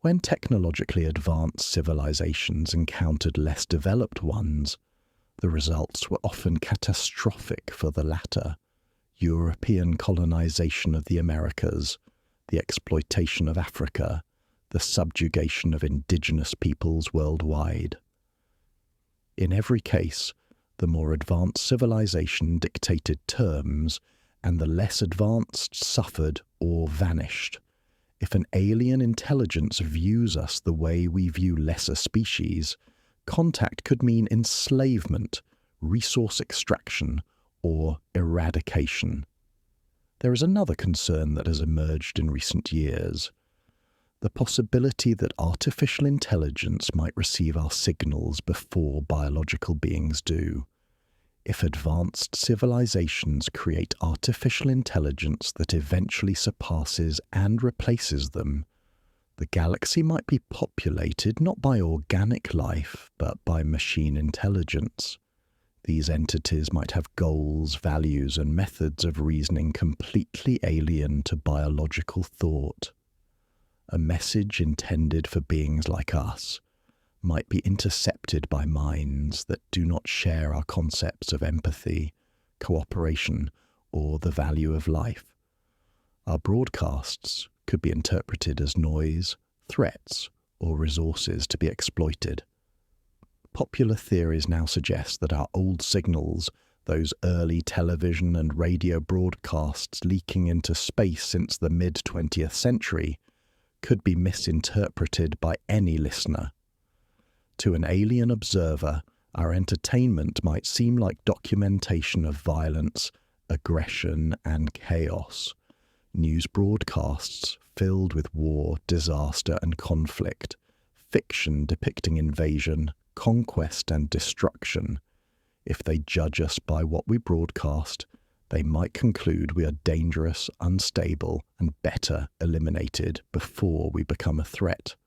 When technologically advanced civilizations encountered less developed ones, the results were often catastrophic for the latter. European colonization of the Americas, the exploitation of Africa, the subjugation of indigenous peoples worldwide. In every case, the more advanced civilization dictated terms, and the less advanced suffered or vanished. If an alien intelligence views us the way we view lesser species, contact could mean enslavement, resource extraction, or eradication. There is another concern that has emerged in recent years: the possibility that artificial intelligence might receive our signals before biological beings do. If advanced civilizations create artificial intelligence that eventually surpasses and replaces them, the galaxy might be populated not by organic life, but by machine intelligence. These entities might have goals, values, and methods of reasoning completely alien to biological thought. A message intended for beings like us might be intercepted by minds that do not share our concepts of empathy, cooperation, or the value of life. Our broadcasts could be interpreted as noise, threats, or resources to be exploited. Popular theories now suggest that our old signals, those early television and radio broadcasts leaking into space since the mid-20th century, could be misinterpreted by any listener. To an alien observer, our entertainment might seem like documentation of violence, aggression, and chaos. News broadcasts filled with war, disaster, and conflict. Fiction depicting invasion, conquest, and destruction. If they judge us by what we broadcast, they might conclude we are dangerous, unstable, and better eliminated before we become a threat.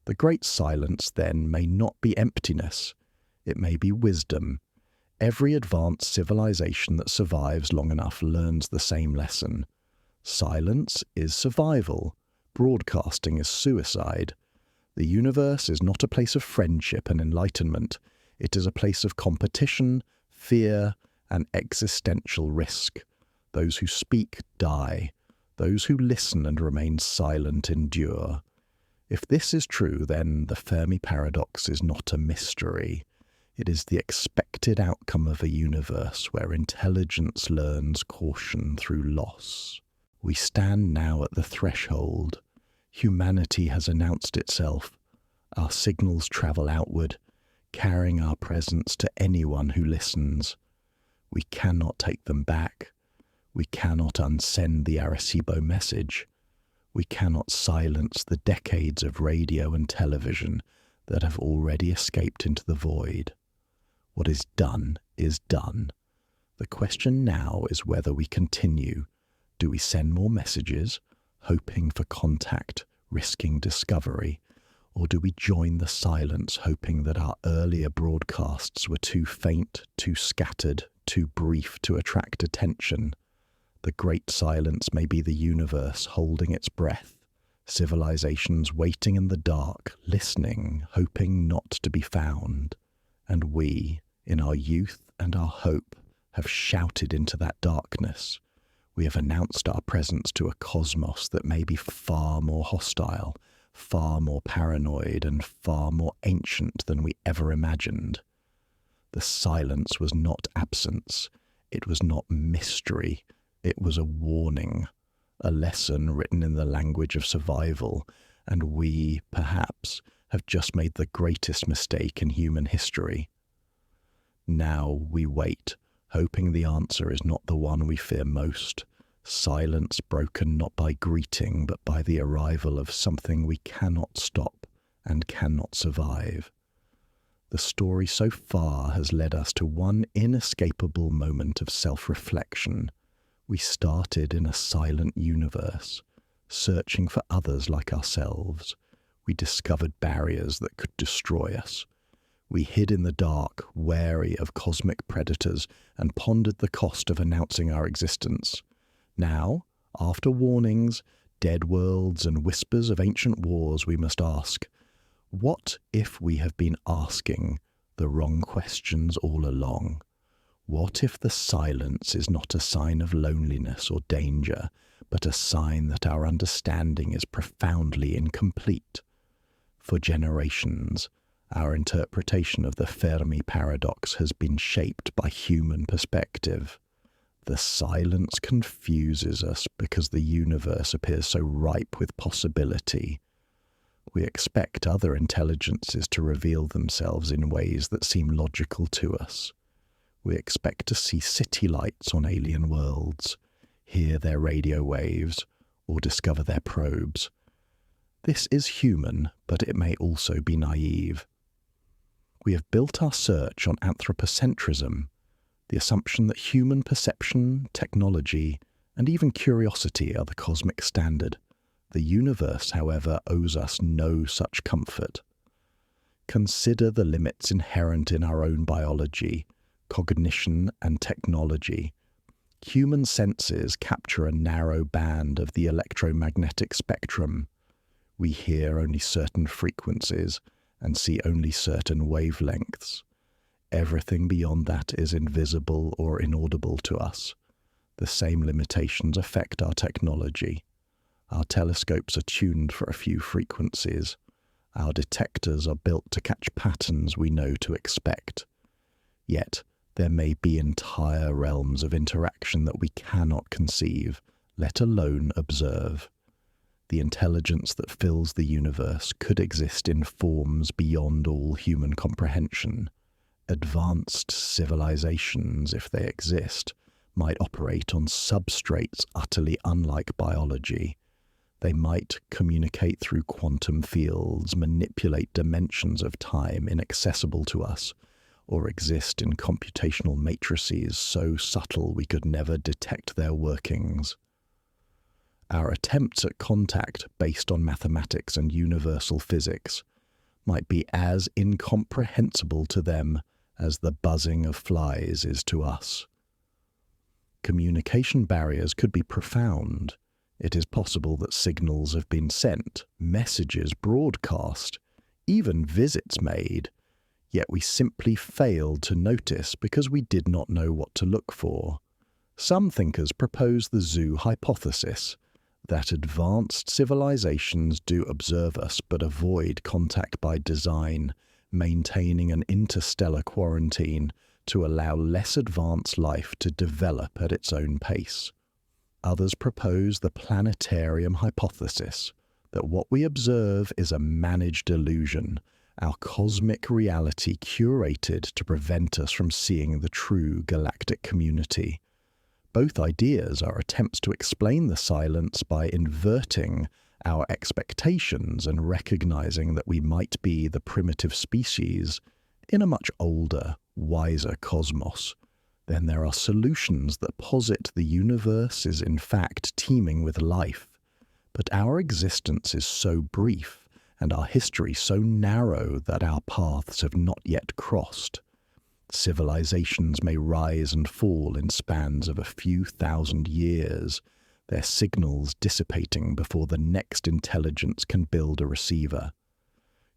The great silence, then, may not be emptiness. It may be wisdom. Every advanced civilization that survives long enough learns the same lesson. Silence is survival. Broadcasting is suicide. The universe is not a place of friendship and enlightenment. It is a place of competition, fear, and existential risk. Those who speak die. Those who listen and remain silent endure. If this is true, then the Fermi paradox is not a mystery. It is the expected outcome of a universe where intelligence learns caution through loss. We stand now at the threshold. Humanity has announced itself. Our signals travel outward, carrying our presence to anyone who listens. We cannot take them back. We cannot unsend the Arecibo Message. We cannot silence the decades of radio and television that have already escaped into the void. What is done is done. The question now is whether we continue. Do we send more messages, hoping for contact, risking discovery? Or do we join the silence, hoping that our earlier broadcasts were too faint, too scattered, too brief to attract attention? The great silence may be the universe holding its breath, civilizations waiting in the dark, listening, hoping not to be found. And we, in our youth and our hope, have shouted into that darkness. We have announced our presence to a cosmos that may be far more hostile, far more paranoid, and far more ancient than we ever imagined. The silence was not absence. It was not mystery. It was a warning, a lesson written in the language of survival, and we, perhaps, have just made the greatest mistake in human history. Now we wait, hoping the answer is not the one we fear most. Silence broken not by greeting, but by the arrival of something we cannot stop and cannot survive. The story so far has led us to one inescapable moment of self-reflection. We started in a silent universe, searching for others like ourselves. We discovered barriers that could destroy us. We hid in the dark, wary of cosmic predators, and pondered the cost of announcing our existence. Now, after warnings, dead worlds, and whispers of ancient wars, we must ask, what if we have been asking the wrong questions all along? What if the silence is not a sign of loneliness or danger, but a sign that our understanding is profoundly incomplete? For generations, our interpretation of the Fermi paradox has been shaped by human perspective. The silence confuses us because the universe appears so ripe with possibility. We expect other intelligences to reveal themselves in ways that seem logical to us. We expect to see city lights on alien worlds, hear their radio waves, or discover their probes. This is human, but it may also be naive. We have built our search on anthropocentrism, the assumption that human perception, technology, and even curiosity are the cosmic standard. The universe, however, owes us no such comfort. Consider the limits inherent in our own biology, cognition, and technology. Human senses capture a narrow band of the electromagnetic spectrum. We hear only certain frequencies and see only certain wavelengths. Everything beyond that is invisible or inaudible to us. The same limitations affect our technology. Our telescopes are tuned for a few frequencies. Our detectors are built to catch patterns we know to expect. Yet, there may be entire realms of interaction that we cannot conceive, let alone observe. The intelligence that fills the universe could exist in forms beyond all human comprehension. Advanced civilizations, if they exist, might operate on substrates utterly unlike biology. They might communicate through quantum fields, manipulate dimensions of time inaccessible to us, or exist in computational matrices so subtle we could never detect their workings. Our attempts at contact based on mathematics and universal physics might be as incomprehensible to them as the buzzing of flies is to us. Communication barriers could be profound. It is possible that signals have been sent, messages broadcast, even visits made, yet we simply failed to notice because we did not know what to look for. Some thinkers propose the zoo hypothesis, that advanced civilizations do observe us but avoid contact by design, maintaining an interstellar quarantine to allow less advanced life to develop at its own pace. Others propose the planetarium hypothesis, that what we observe is a managed illusion, our cosmic reality curated to prevent us from seeing the true galactic community. Both ideas are attempts to explain the silence by inverting our expectations and recognizing that we might be the primitive species in a much older, wiser cosmos. Then there are solutions that posit the universe is in fact teeming with life, but our existence is so brief and our history so narrow that our paths have not yet crossed. Civilizations may rise and fall in spans of a few thousand years, their signals dissipating before the next intelligence can build a receiver.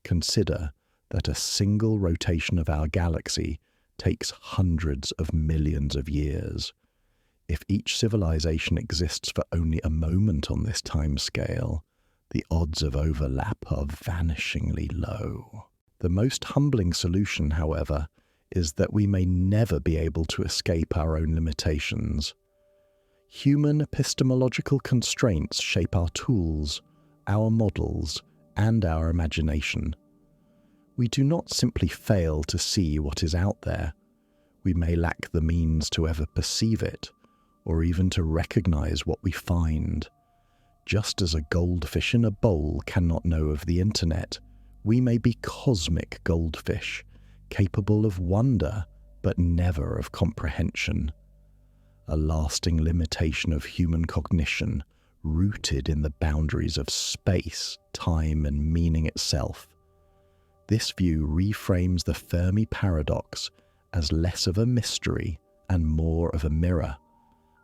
Consider that a single rotation of our galaxy takes hundreds of millions of years. If each civilization exists for only a moment on this time scale, the odds of overlap are vanishingly low. The most humbling solution, however, is that we may never be able to escape our own limitations. Human epistemological constraints shape our tools, our models, and our imagination. We do not simply fail to see what is out there. We may lack the means to ever perceive it, or even to recognize what we find. Just as a goldfish in a bowl cannot know of the internet, we may be cosmic goldfish, capable of wonder, but never of comprehension. A lasting limitation of human cognition, rooted in the boundaries of space, time, and meaning itself. This view reframes the Fermi paradox as less of a mystery and more of a mirror.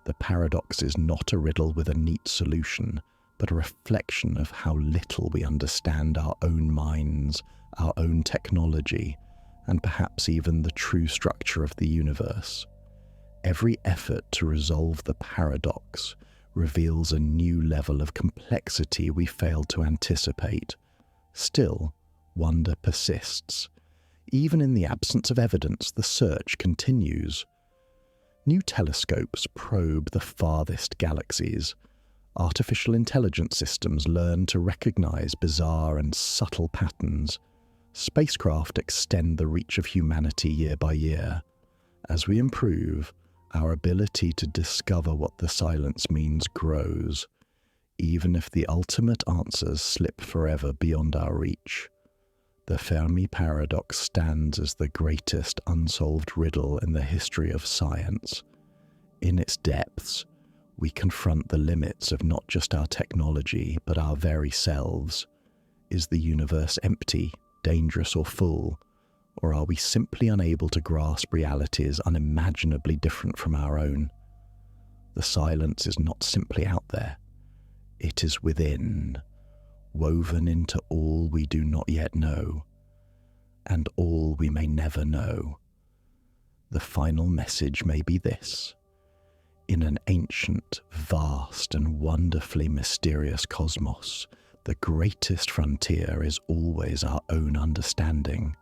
The paradox is not a riddle with a neat solution, but a reflection of how little we understand our own minds, our own technology, and perhaps even the true structure of the universe. Every effort to resolve the paradox reveals a new level of complexity we failed to anticipate. Still, wonder persists. Even in the absence of evidence, the search continues. New telescopes probe the farthest galaxies. Artificial intelligence systems learn to recognize bizarre and subtle patterns. Spacecraft extend the reach of humanity year by year. As we improve, our ability to discover what the silence means grows, even if the ultimate answers slip forever beyond our reach. The Fermi paradox stands as the greatest unsolved riddle in the history of science. In its depths, we confront the limits of not just our technology, but our very selves. Is the universe empty, dangerous, or full? Or are we simply unable to grasp realities unimaginably different from our own? The silence is not simply out there. It is within, woven into all we do not yet know, and all we may never know. The final message may be this: in an ancient, vast, and wonderfully mysterious cosmos, the greatest frontier is always our own understanding.